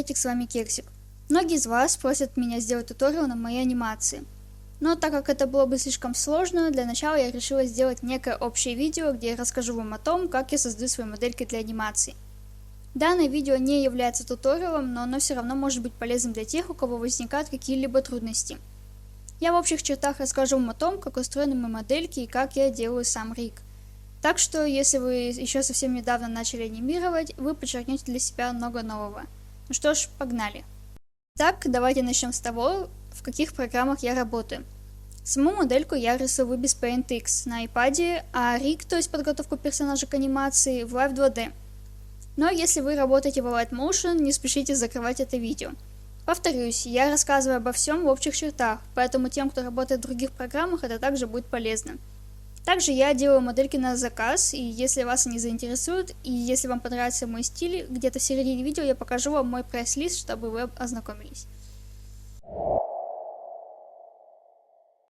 приветик, с вами Кексик. Многие из вас просят меня сделать туториал на моей анимации. Но так как это было бы слишком сложно, для начала я решила сделать некое общее видео, где я расскажу вам о том, как я создаю свои модельки для анимации. Данное видео не является туториалом, но оно все равно может быть полезным для тех, у кого возникают какие-либо трудности. Я в общих чертах расскажу вам о том, как устроены мои модельки и как я делаю сам риг. Так что, если вы еще совсем недавно начали анимировать, вы подчеркнете для себя много нового. Ну что ж, погнали. Так, давайте начнем с того, в каких программах я работаю. Саму модельку я рисую в Ibis Paint X на iPad, а риг, то есть подготовку персонажа к анимации, в Live 2D. Но если вы работаете в Light Motion, не спешите закрывать это видео. Повторюсь, я рассказываю обо всем в общих чертах, поэтому тем, кто работает в других программах, это также будет полезно. Также я делаю модельки на заказ, и если вас они заинтересуют, и если вам понравится мой стиль, где-то в середине видео я покажу вам мой прайс-лист, чтобы вы ознакомились.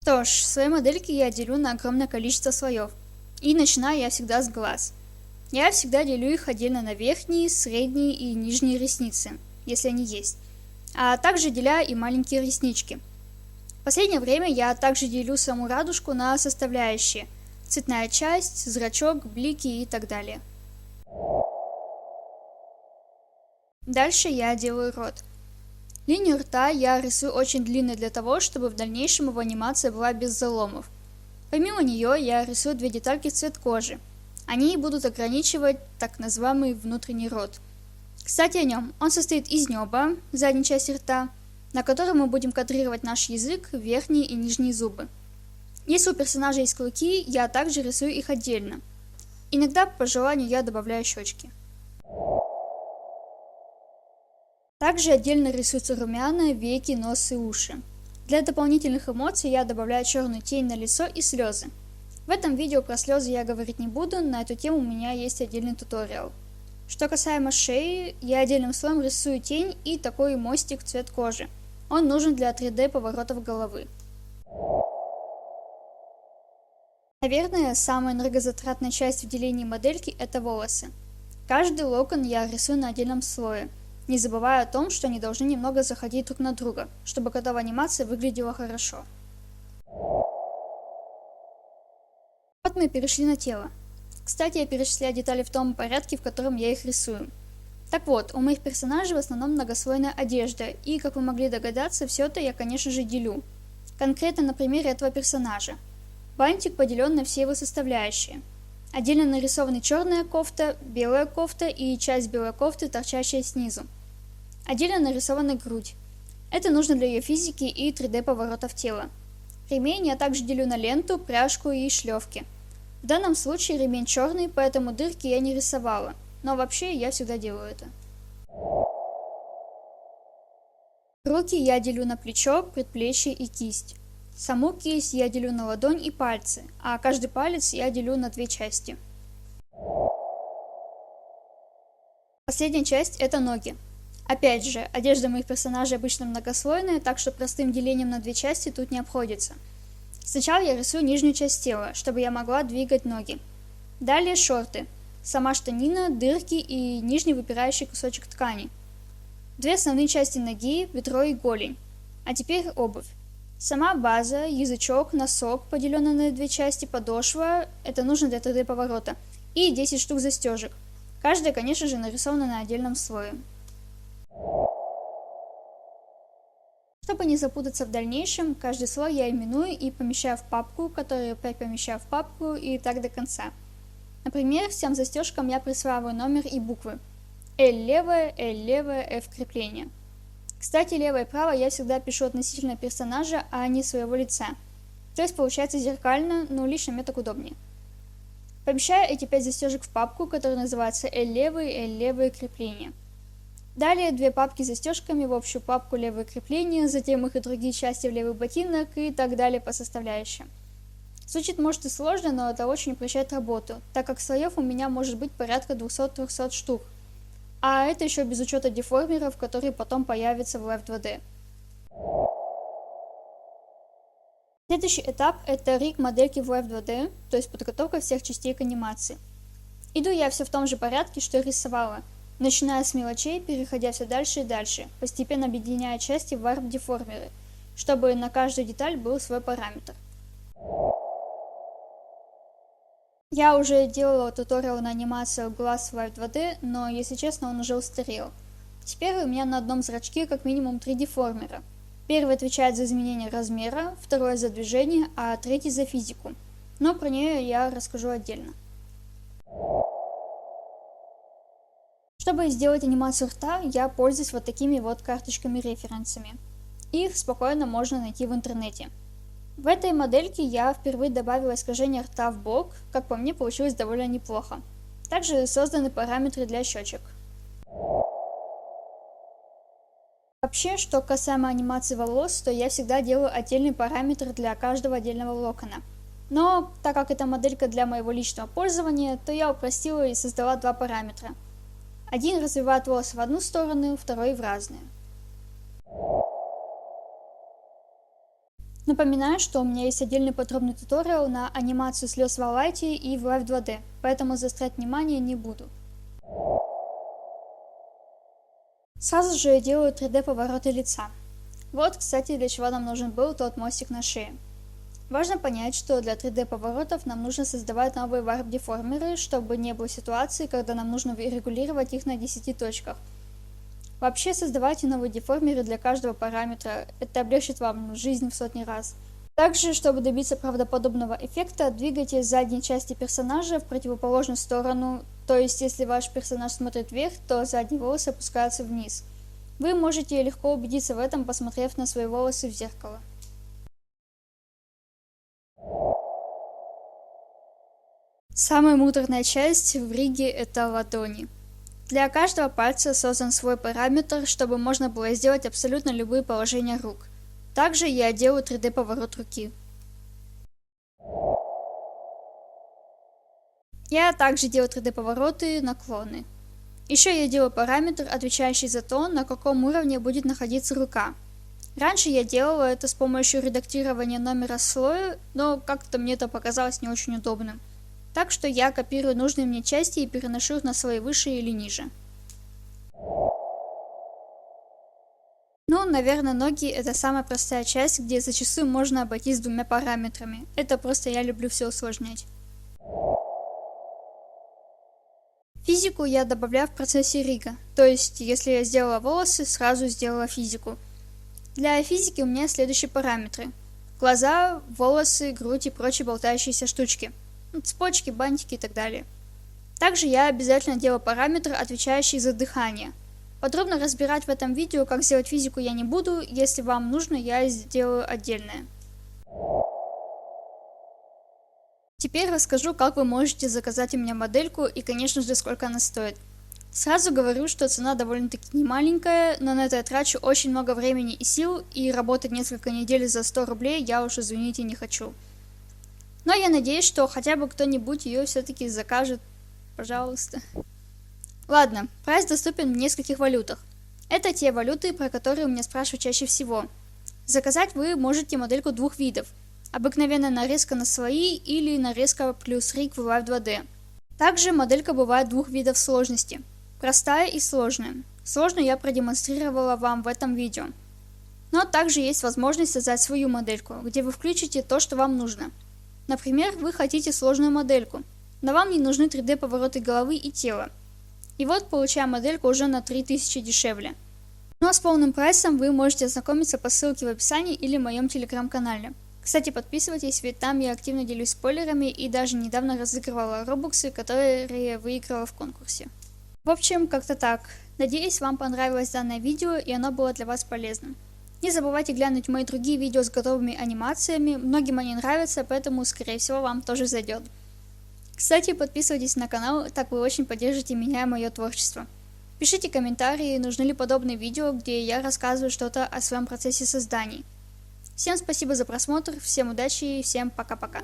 Что ж, свои модельки я делю на огромное количество слоев. И начинаю я всегда с глаз. Я всегда делю их отдельно на верхние, средние и нижние ресницы, если они есть. А также деляю и маленькие реснички. В последнее время я также делю саму радужку на составляющие: цветная часть, зрачок, блики и так далее. Дальше я делаю рот. Линию рта я рисую очень длинной для того, чтобы в дальнейшем его анимация была без заломов. Помимо нее я рисую две детальки в цвет кожи. Они будут ограничивать так называемый внутренний рот. Кстати о нем. Он состоит из неба, задней части рта, на которой мы будем кадрировать наш язык, верхние и нижние зубы. Если у персонажа есть клыки, я также рисую их отдельно. Иногда по желанию я добавляю щечки. Также отдельно рисуются румяна, веки, нос и уши. Для дополнительных эмоций я добавляю черную тень на лицо и слезы. В этом видео про слезы я говорить не буду, на эту тему у меня есть отдельный туториал. Что касаемо шеи, я отдельным слоем рисую тень и такой мостик в цвет кожи. Он нужен для 3D поворотов головы. Наверное, самая энергозатратная часть в делении модельки – это волосы. Каждый локон я рисую на отдельном слое, не забывая о том, что они должны немного заходить друг на друга, чтобы готовая анимация выглядела хорошо. Вот мы перешли на тело. Кстати, я перечисляю детали в том порядке, в котором я их рисую. Так вот, у моих персонажей в основном многослойная одежда, и, как вы могли догадаться, все это я, конечно же, делю. Конкретно на примере этого персонажа. Бантик поделен на все его составляющие. Отдельно нарисованы черная кофта, белая кофта и часть белой кофты, торчащая снизу. Отдельно нарисована грудь. Это нужно для ее физики и 3D поворотов тела. Ремень я также делю на ленту, пряжку и шлевки. В данном случае ремень черный, поэтому дырки я не рисовала, но вообще я всегда делаю это. Руки я делю на плечо, предплечье и кисть. Саму кисть я делю на ладонь и пальцы, а каждый палец я делю на две части. Последняя часть – это ноги. Опять же, одежда моих персонажей обычно многослойная, так что простым делением на две части тут не обходится. Сначала я рисую нижнюю часть тела, чтобы я могла двигать ноги. Далее шорты, сама штанина, дырки и нижний выпирающий кусочек ткани. Две основные части ноги, бедро и голень. А теперь обувь. Сама база, язычок, носок, поделенный на две части, подошва, это нужно для 3D поворота, и 10 штук застежек. Каждая, конечно же, нарисована на отдельном слое. Чтобы не запутаться в дальнейшем, каждый слой я именую и помещаю в папку, которую опять помещаю в папку, и так до конца. Например, всем застежкам я присваиваю номер и буквы. L левая, F крепление. Кстати, лево и право я всегда пишу относительно персонажа, а не своего лица. То есть получается зеркально, но лично мне так удобнее. Помещаю эти 5 застежек в папку, которая называется L левые крепления. Далее две папки с застежками в общую папку левые крепления, затем их и другие части в левый ботинок и так далее по составляющим. Звучит может и сложно, но это очень упрощает работу, так как слоев у меня может быть порядка 200-300 штук. А это еще без учета деформеров, которые потом появятся в Live 2D. Следующий этап – это риг модельки в Live 2D, то есть подготовка всех частей к анимации. Иду я все в том же порядке, что и рисовала. начиная с мелочей, переходя все дальше и дальше, постепенно объединяя части в warp-деформеры, чтобы на каждую деталь был свой параметр. Я уже делала туториал на анимацию глаз в Live 2D, но, если честно, он уже устарел. Теперь у меня на одном зрачке как минимум 3 деформера. Первый отвечает за изменение размера, второй за движение, а третий за физику. Но про нее я расскажу отдельно. Чтобы сделать анимацию рта, я пользуюсь вот такими вот карточками-референсами. Их спокойно можно найти в интернете. В этой модельке я впервые добавила искажение рта в бок, как по мне получилось довольно неплохо. Также созданы параметры для щечек. Вообще, что касаемо анимации волос, то я всегда делаю отдельный параметр для каждого отдельного локона. Но так как это моделька для моего личного пользования, то я упростила и создала два параметра. Один развивает волосы в одну сторону, второй в разные. Напоминаю, что у меня есть отдельный подробный туториал на анимацию слез в Light и в Live 2D, поэтому заострять внимание не буду. Сразу же я делаю 3D повороты лица. Вот, кстати, для чего нам нужен был тот мостик на шее. Важно понять, что для 3D поворотов нам нужно создавать новые warp-деформеры, чтобы не было ситуации, когда нам нужно регулировать их на 10 точках. Вообще, создавайте новые деформеры для каждого параметра, это облегчит вам жизнь в сотни раз. Также, чтобы добиться правдоподобного эффекта, двигайте задние части персонажа в противоположную сторону, то есть если ваш персонаж смотрит вверх, то задние волосы опускаются вниз. Вы можете легко убедиться в этом, посмотрев на свои волосы в зеркало. Самая муторная часть в риге — это ладони. Для каждого пальца создан свой параметр, чтобы можно было сделать абсолютно любые положения рук. Также я делаю 3D поворот руки. Я также делаю 3D повороты, наклоны. Еще я делаю параметр, отвечающий за то, на каком уровне будет находиться рука. Раньше я делала это с помощью редактирования номера слоя, но как-то мне это показалось не очень удобным. Так что я копирую нужные мне части и переношу их на слои выше или ниже. Ну, наверное, ноги — это самая простая часть, где зачастую можно обойтись двумя параметрами. Это просто я люблю все усложнять. Физику я добавляю в процессе рига, то есть если я сделала волосы, сразу сделала физику. Для физики у меня следующие параметры: глаза, волосы, грудь и прочие болтающиеся штучки. Цепочки, бантики и так далее. Также я обязательно делаю параметр, отвечающий за дыхание. Подробно разбирать в этом видео, как сделать физику, я не буду. Если вам нужно, я сделаю отдельное. Теперь расскажу, как вы можете заказать у меня модельку и, конечно же, сколько она стоит. Сразу говорю, что цена довольно-таки немаленькая, но на это я трачу очень много времени и сил, и работать несколько недель за 100 рублей я уж, извините, не хочу. Но я надеюсь, что хотя бы кто-нибудь ее все-таки закажет. Пожалуйста. Ладно, прайс доступен в нескольких валютах. Это те валюты, про которые у меня спрашивают чаще всего. Заказать вы можете модельку двух видов. Обыкновенная нарезка на слои или нарезка плюс риг в Live 2D. Также моделька бывает двух видов сложности. Простая и сложная. Сложную я продемонстрировала вам в этом видео. Но также есть возможность создать свою модельку, где вы включите то, что вам нужно. Например, вы хотите сложную модельку, но вам не нужны 3D повороты головы и тела. И вот получаем модельку уже на 3000 дешевле. Ну а с полным прайсом вы можете ознакомиться по ссылке в описании или в моем телеграм-канале. Кстати, подписывайтесь, ведь там я активно делюсь спойлерами и даже недавно разыгрывала робоксы, которые выиграла в конкурсе. В общем, как-то так. Надеюсь, вам понравилось данное видео и оно было для вас полезным. Не забывайте глянуть мои другие видео с готовыми анимациями, многим они нравятся, поэтому, скорее всего, вам тоже зайдет. Кстати, подписывайтесь на канал, так вы очень поддержите меня и мое творчество. Пишите комментарии, нужны ли подобные видео, где я рассказываю что-то о своем процессе создания. Всем спасибо за просмотр, всем удачи и всем пока-пока.